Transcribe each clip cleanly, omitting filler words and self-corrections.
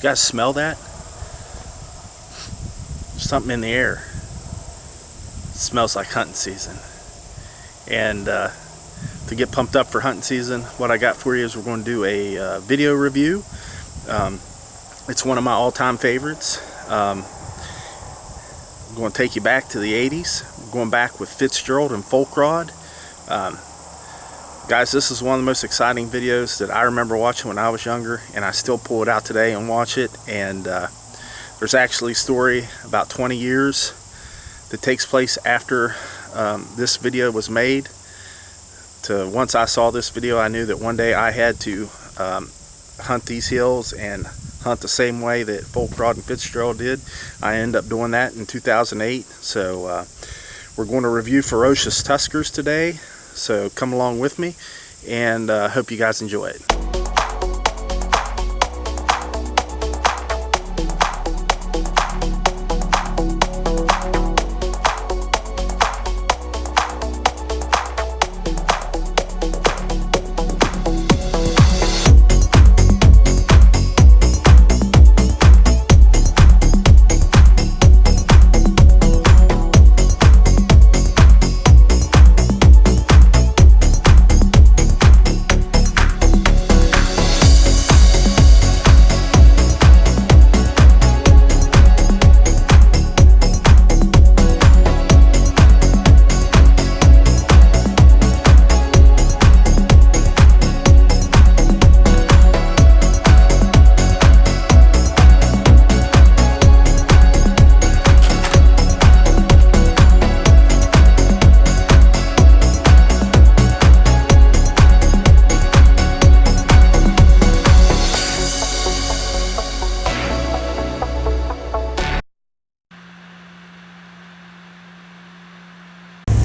guys smell that? Something in the air. It smells like hunting season. And to get pumped up for hunting season, what I got for you is we're going to do a video review. It's one of my all-time favorites. I'm going to take you back to the 80s. We're going back with Fitzgerald and Foulkrod. Guys, this is one of the most exciting videos that I remember watching when I was younger, and I still pull it out today and watch it. And there's actually a story about 20 years that takes place after this video was made. Once I saw this video, I knew that one day I had to hunt these hills and hunt the same way that Foulkrod and Fitzgerald did. I ended up doing that in 2008. So we're going to review Ferocious Tuskers today. So come along with me, and hope you guys enjoy it.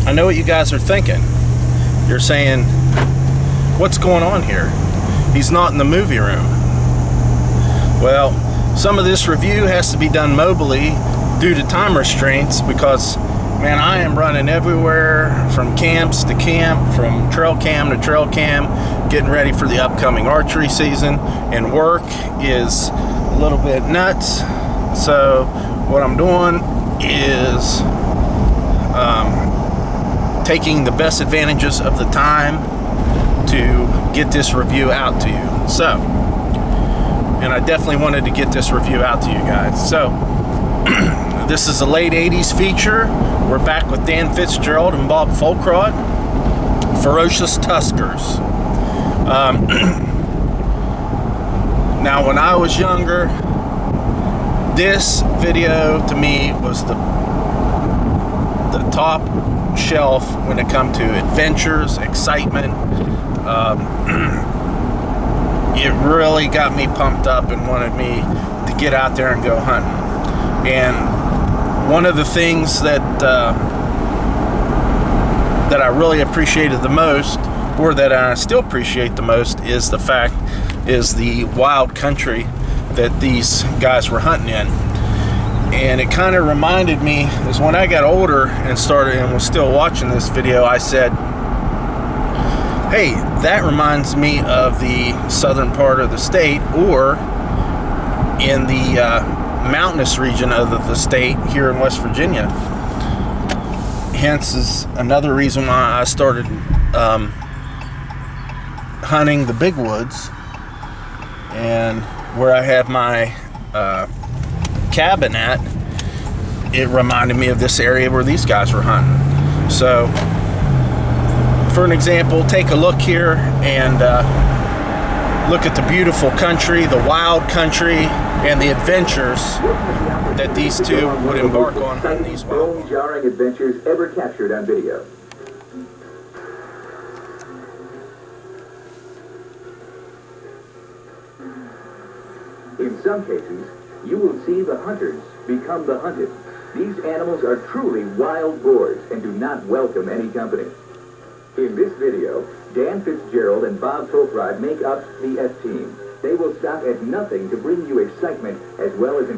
I know what you guys are thinking. You're saying, what's going on here? He's not in the movie room. Well, some of this review has to be done mobily due to time restraints because, man, I am running everywhere from camps to camp, from trail cam to trail cam, getting ready for the upcoming archery season, and work is a little bit nuts. So what I'm doing is taking the best advantages of the time to get this review out to you. So, and I definitely wanted to get this review out to you guys. So, this is a late 80s feature. We're back with Dan Fitzgerald and Bob Foulkrod. Ferocious Tuskers. Now, when I was younger, this video to me was the top shelf when it comes to adventures, excitement. It really got me pumped up and wanted me to get out there and go hunting. And one of the things that I really appreciated the most, or that I still appreciate the most, is the wild country that these guys were hunting in. And it kind of reminded me, is when I got older and was still watching this video, I said, hey, that reminds me of the southern part of the state, or in the mountainous region of the state here in West Virginia. Hence is another reason why I started hunting the big woods, and where I have my cabin at, it reminded me of this area where these guys were hunting. So for an example, take a look here and look at the beautiful country, the wild country, and the adventures that these two would embark on hunting these wild ones. Jarring adventures ever captured on video. In some cases, you will see the hunters become the hunted. These animals are truly wild boars and do not welcome any company. In this video, Dan Fitzgerald and Bob Foulkrod make up the S-Team. They will stop at nothing to bring you excitement as well as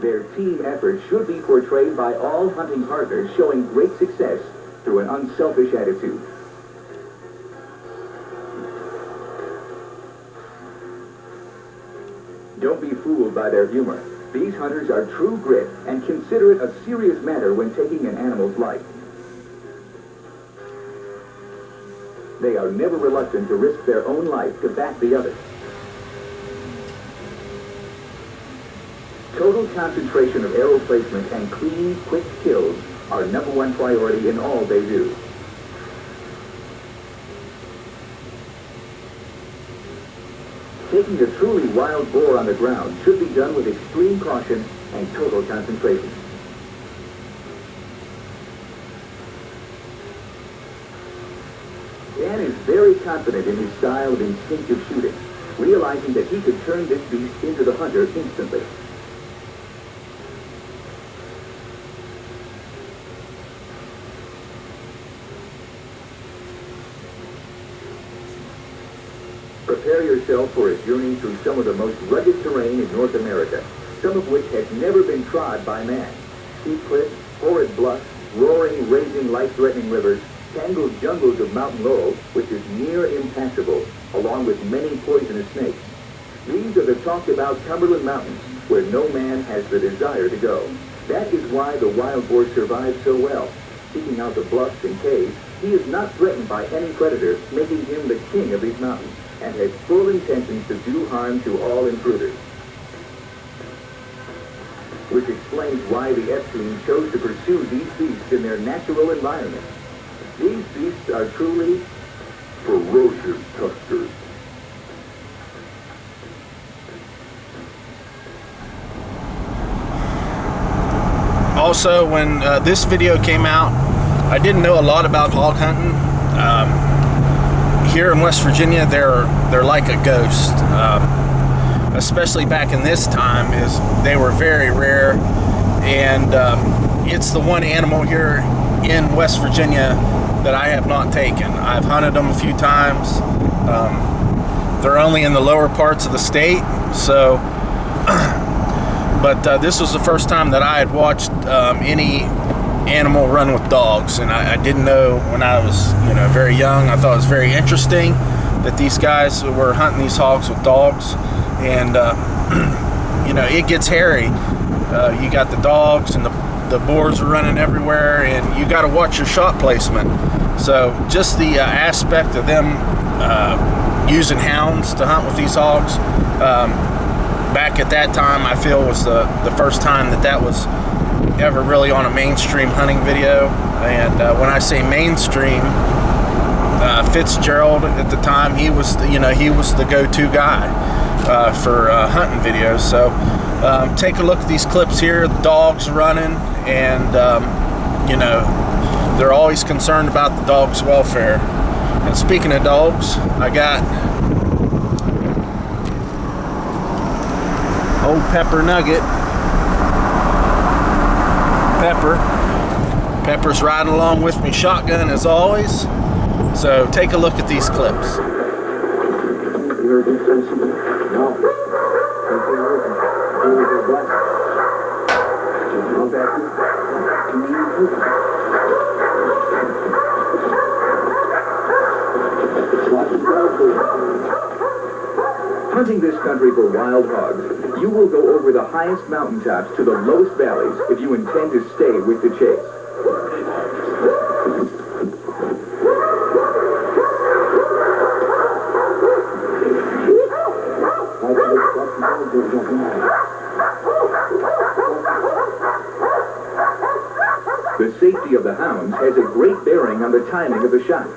their team effort should be portrayed by all hunting partners showing great success through an unselfish attitude. Don't be fooled by their humor. These hunters are true grit and consider it a serious matter when taking an animal's life. They are never reluctant to risk their own life to back the others. Total concentration of arrow placement and clean, quick kills are #1 priority in all they do. Taking a truly wild boar on the ground should be done with extreme caution and total concentration. Dan is very confident in his style of instinctive shooting, realizing that he could turn this beast into the hunter instantly. Prepare yourself for a journey through some of the most rugged terrain in North America, some of which has never been trod by man. Steep cliffs, horrid bluffs, roaring, raging, life-threatening rivers, tangled jungles of mountain laurel, which is near impassable, along with many poisonous snakes. These are the talked-about Cumberland Mountains, where no man has the desire to go. That is why the wild boar survives so well. Seeking out the bluffs and caves, he is not threatened by any predator, making him the king of these mountains, and has full intentions to do harm to all intruders. Which explains why the F-team chose to pursue these beasts in their natural environment. These beasts are truly ferocious tuskers. Also, when this video came out, I didn't know a lot about hog hunting. Here in West Virginia, they're like a ghost. Especially back in this time, they were very rare, and it's the one animal here in West Virginia that I have not taken. I've hunted them a few times. They're only in the lower parts of the state, so but this was the first time that I had watched any animal run with dogs, and I didn't know when I was very young. I thought it was very interesting that these guys were hunting these hogs with dogs, and it gets hairy. You got the dogs and the boars are running everywhere, and you got to watch your shot placement. So just the aspect of them using hounds to hunt with these hogs, back at that time, I feel was the first time that was ever really on a mainstream hunting video. And when I say mainstream, Fitzgerald at the time, he was the go-to guy for hunting videos. So take a look at these clips here. The dogs running, and they're always concerned about the dog's welfare. And speaking of dogs, I got old Pepper Nugget. Pepper's riding along with me shotgun as always. So take a look at these clips. Hunting this country for wild hogs, you will go over the highest mountaintops to the lowest valleys if you intend to stay with the chase. The safety of the hounds has a great bearing on the timing of the shot.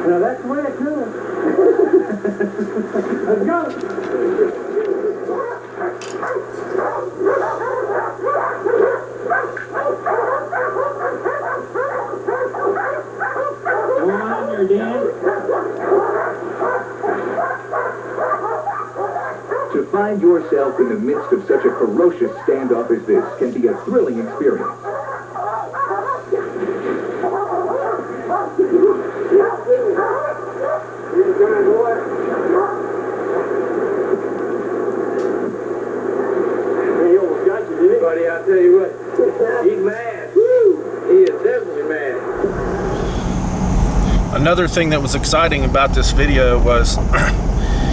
Now that's the way it goes. Let's go. Come on there, Dan. To find yourself in the midst of such a ferocious standoff as this can be a thrilling experience. Buddy, I'll tell you what, he's mad. He is definitely mad. Another thing that was exciting about this video was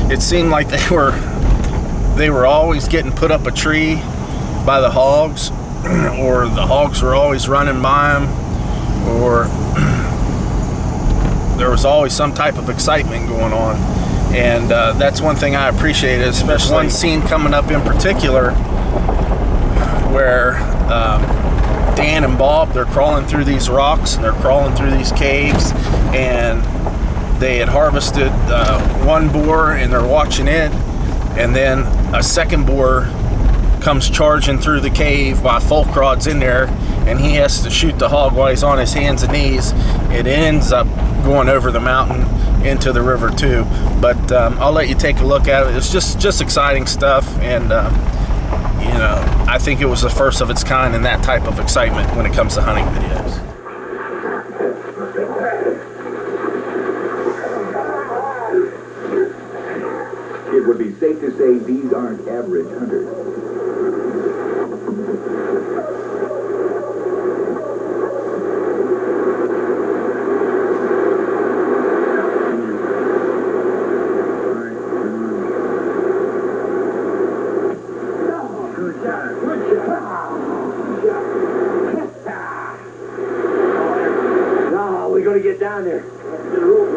it seemed like they were always getting put up a tree by the hogs, or the hogs were always running by them, or there was always some type of excitement going on. And that's one thing I appreciated, especially one scene coming up in particular where Dan and Bob, they're crawling through these rocks and they're crawling through these caves, and they had harvested one boar and they're watching it, and then a second boar comes charging through the cave while Foulkrod's in there, and he has to shoot the hog while he's on his hands and knees. It ends up going over the mountain into the river too, but I'll let you take a look at it. It's just exciting stuff, and you know, I think it was the first of its kind in that type of excitement when it comes to hunting videos. It would be safe to say these aren't average hunters. No, we gotta get down there. Get a rope,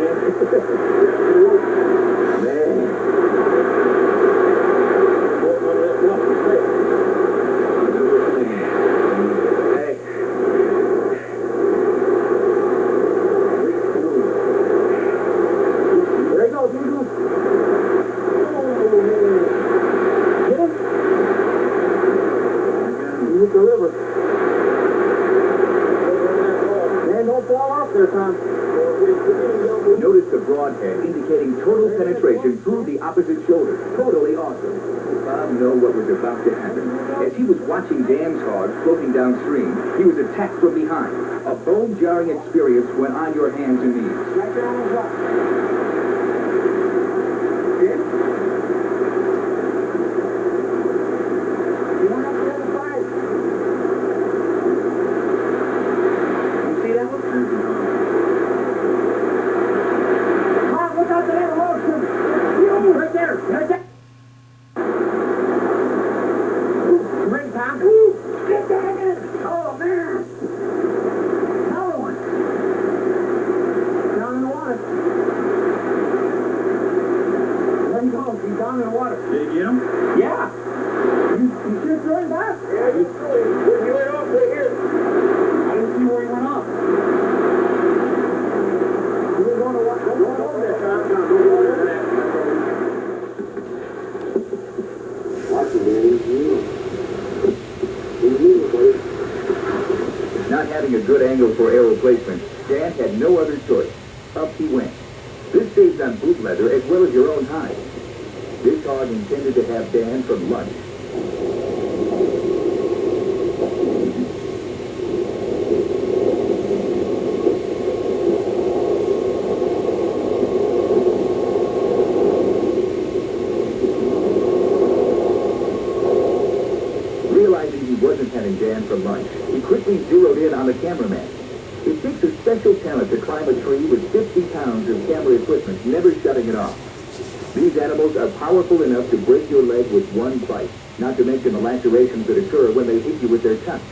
Notice the broadhead indicating total penetration through the opposite shoulder. Totally awesome. Bob knew what was about to happen. As he was watching Dan's hog floating downstream, he was attacked from behind. A bone-jarring experience when on your hands and knees. Right there on the rock. You want up the other side? You see that one? Look out there, Wilson! Right there! Right there! Ring, Tom! Get back in! Oh, man! Another one! Down in the water. Let him go. He's down in the water. Did you get him? Yeah! You should throw him back? Yeah, he went off right here. I didn't see where he went off. He was going to watch. Don't go over there, Tom. Don't go over there. Watch him, man. Not having a good angle for arrow placement, Dan had no other choice. Up he went. This saves on boot leather as well as your own hide. This hog intended to have Dan from lunch. Realizing he wasn't having Dan from lunch, he quickly zeroed in on the cameraman. It takes a special talent to climb a tree with 50 pounds of camera equipment, never shutting it off. These animals are powerful enough to break your leg with one bite, not to mention the lacerations that occur when they hit you with their tusks.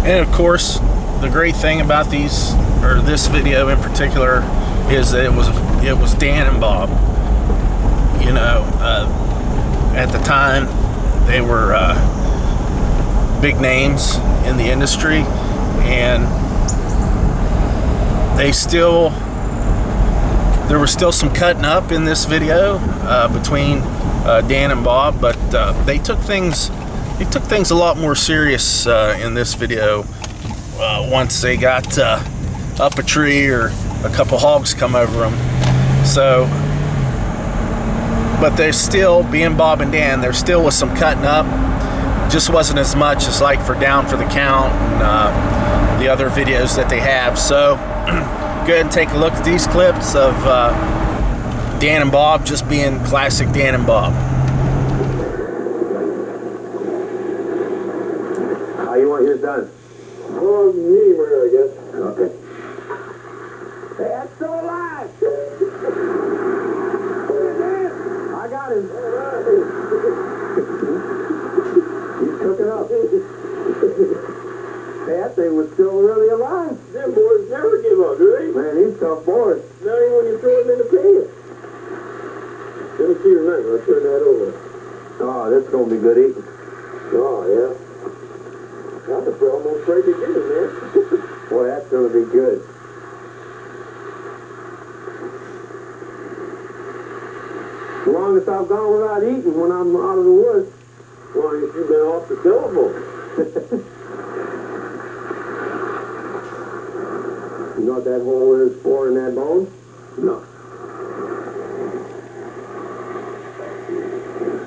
And of course, the great thing about these, or this video in particular, is that it was Dan and Bob. You know, at the time, they were big names in the industry, and there was still some cutting up in this video between Dan and Bob, but they took things a lot more serious in this video once they got up a tree or a couple hogs come over them. So, but there's still, being Bob and Dan, there still was some cutting up. Just wasn't as much as like for Down for the Count and the other videos that they have. So go ahead and take a look at these clips of Dan and Bob just being classic Dan and Bob. How you want yours done? Well, medium rare, I guess. Okay. Hey, that's still alive! I got him. He's cooking up. Hey, that thing was still really alive. Them boys never give up, do they? Man, he's tough boys. Not even when you throw him in the pan. Let me see your knife. I'll turn that over. Oh, that's going to be good eating. Oh, yeah. I was almost ready to get him, man. Boy, that's going to be good. The longest I've gone without eating when I'm out of the woods. As long as you've been off the telephone. You know what that hole is for in that bone? No.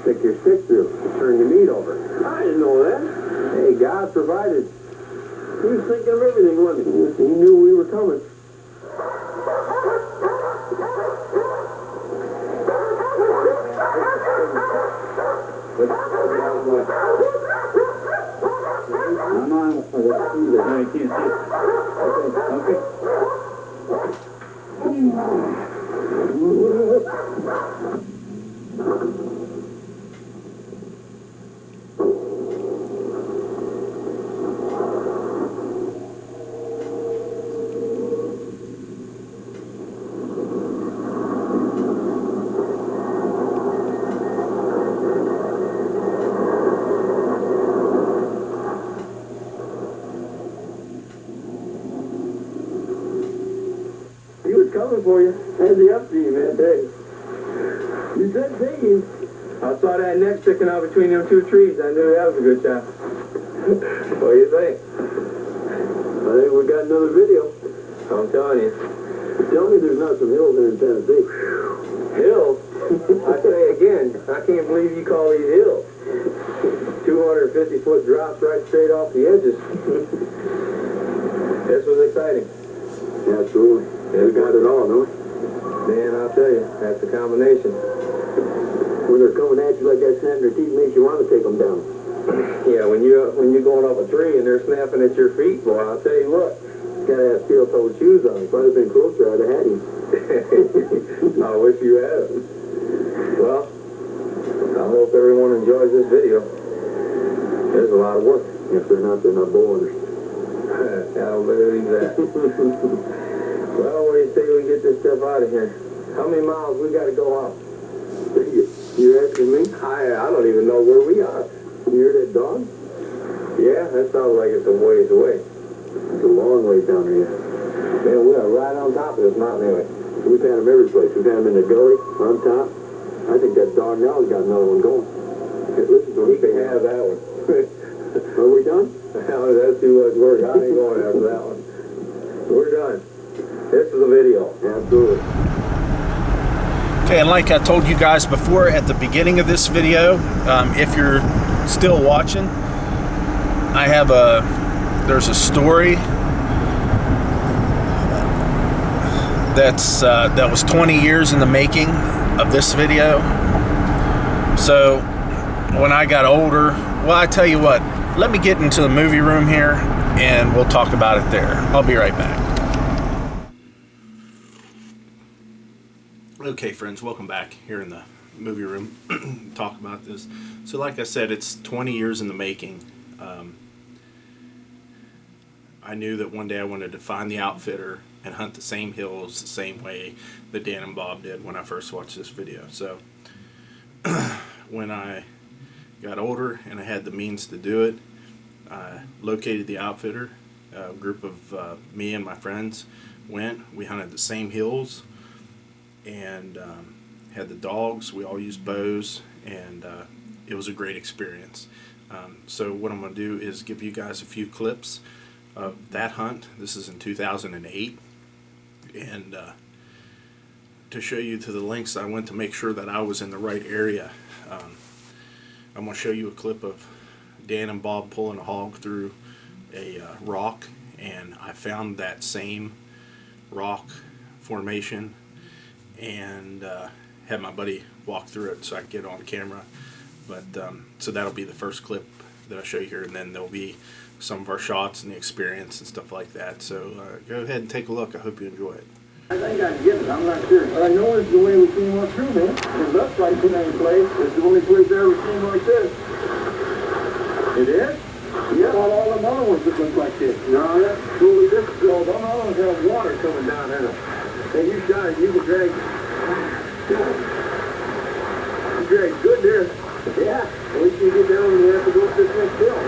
Stick your stick through to turn the meat over. I didn't know that. Hey, God provided. He was thinking of everything, wasn't he? He knew we were coming. I'm on. No, you can't see it. Okay. He was coming for you. That's the up to you, man. Hey. You said piggies. I saw that neck sticking out between them two trees. I knew that was a good shot. What do you think? I think we got another video. I'm telling you. Tell me there's not some hills here in Tennessee. Hills? I say again, I can't believe you call these hills. 250-foot drops right straight off the edges. This was exciting. Yeah, absolutely. We got it all, don't we? Man, I'll tell you, that's the combination. When they're coming at you like that, snapping their teeth, makes you want to take them down. Yeah, when you're going up a tree and they're snapping at your feet, boy, I'll tell you what, gotta have steel-toed shoes on. If I'd have been closer, I'd have had him. I wish you had him. Well, I hope everyone enjoys this video. There's a lot of work. If they're not boars. I don't believe that. Well, what do you say we get this stuff out of here? How many miles we got to go out? You're asking me? I don't even know where we are. You hear that dog? Yeah, that sounds like it's a ways away. It's a long way down here. Man, we are right on top of this mountain anyway. We've had them every place. We've had them in the gully, on top. I think that dog now has got another one going. Okay, listen to him. We can have that one. Are we done? That's too much work. I ain't going after that one. We're done. This is a video. Absolutely. Okay, and like I told you guys before at the beginning of this video, if you're still watching, I have there's a story that was 20 years in the making of this video. So when I got older, well, I tell you what, let me get into the movie room here and we'll talk about it there. I'll be right back. Okay, friends, welcome back here in the movie room. Talk about this. So like I said, it's 20 years in the making. I knew that one day I wanted to find the outfitter and hunt the same hills the same way that Dan and Bob did when I first watched this video. So when I got older and I had the means to do it, I located the outfitter. A group of me and my friends went. We hunted the same hills and had the dogs. We all used bows, and it was a great experience. So what I'm going to do is give you guys a few clips of that hunt. This is in 2008, and to show you to the lengths I went to make sure that I was in the right area. I'm going to show you a clip of Dan and Bob pulling a hog through a rock, and I found that same rock formation and had my buddy walk through it so I could get it on camera. But so that'll be the first clip that I'll show you here, and then there'll be some of our shots and the experience and stuff like that. So go ahead and take a look. I hope you enjoy it. I think I get it. I'm not sure. But I know it's the way we came on through, man. It looks like in any place. It's the only place I ever seen like this. It is? Yeah. Well, all them other ones that look like this. No, that's totally different. So them other ones have water coming down in them. And you shot it, you can drag. You drag good there. Yeah. At least you get down and you have to go up this next hill.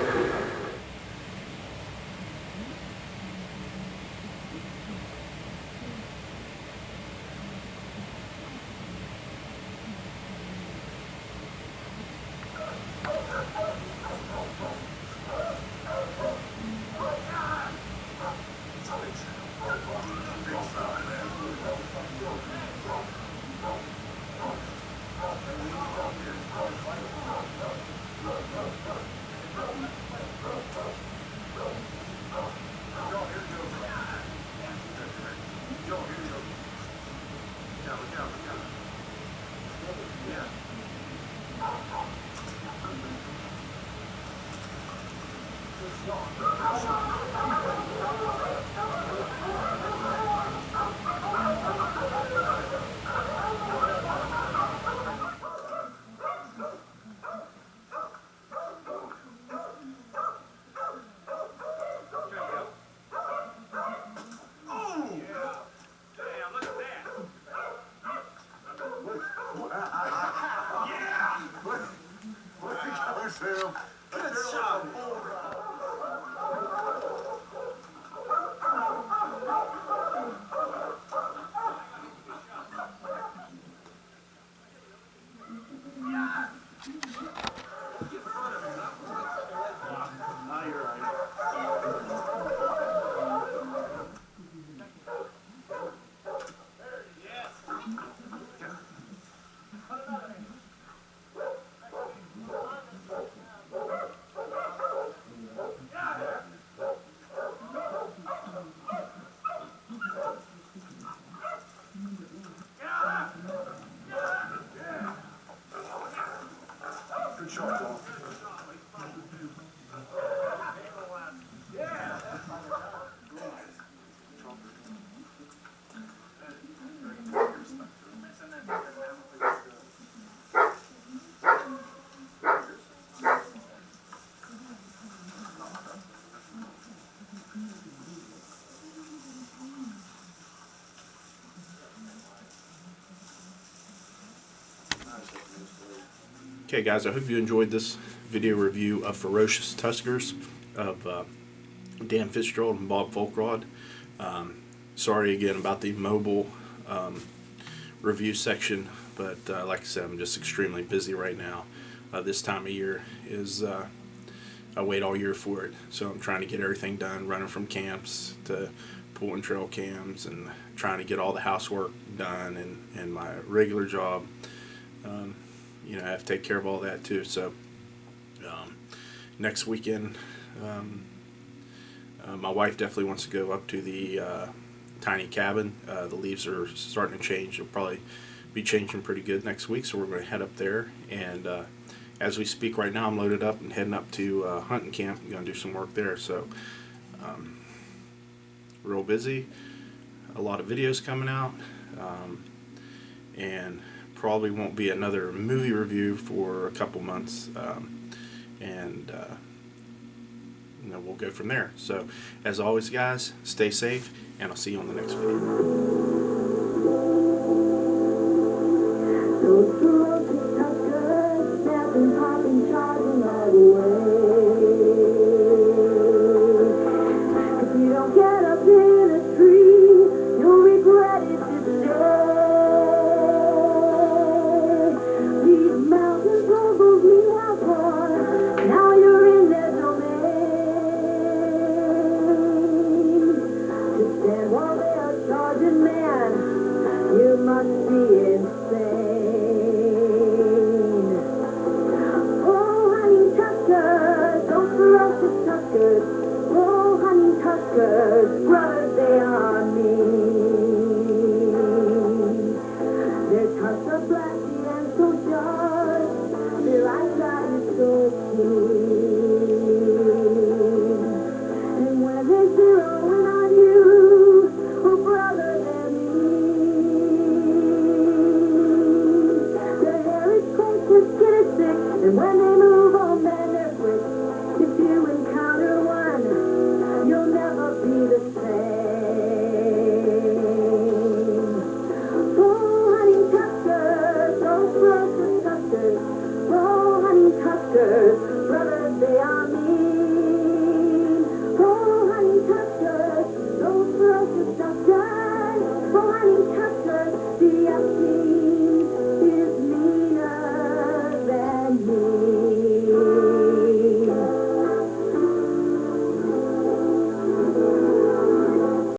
Okay guys, I hope you enjoyed this video review of Ferocious Tuskers of Dan Fitzgerald and Bob Foulkrod. Sorry again about the mobile review section, but like I said, I'm just extremely busy right now. This time of year is, I wait all year for it, so I'm trying to get everything done, running from camps to pulling trail cams and trying to get all the housework done and my regular job. You know, I have to take care of all that too. So next weekend, my wife definitely wants to go up to the tiny cabin. The leaves are starting to change. It'll probably be changing pretty good next week, so we're going to head up there. And as we speak right now, I'm loaded up and heading up to hunting camp. I'm going to do some work there. So real busy. A lot of videos coming out. And probably won't be another movie review for a couple months, and you know, we'll go from there. So as always guys, stay safe, and I'll see you on the next video. Those ferocious tuskers, snapping, popping, charging all the way. If you don't get up in a tree, you'll regret it today. Now you're in their domain. Tuskers, oh honey Tuskers, brothers they are me. Their tusks are blacky and so sharp, their eyes are so keen.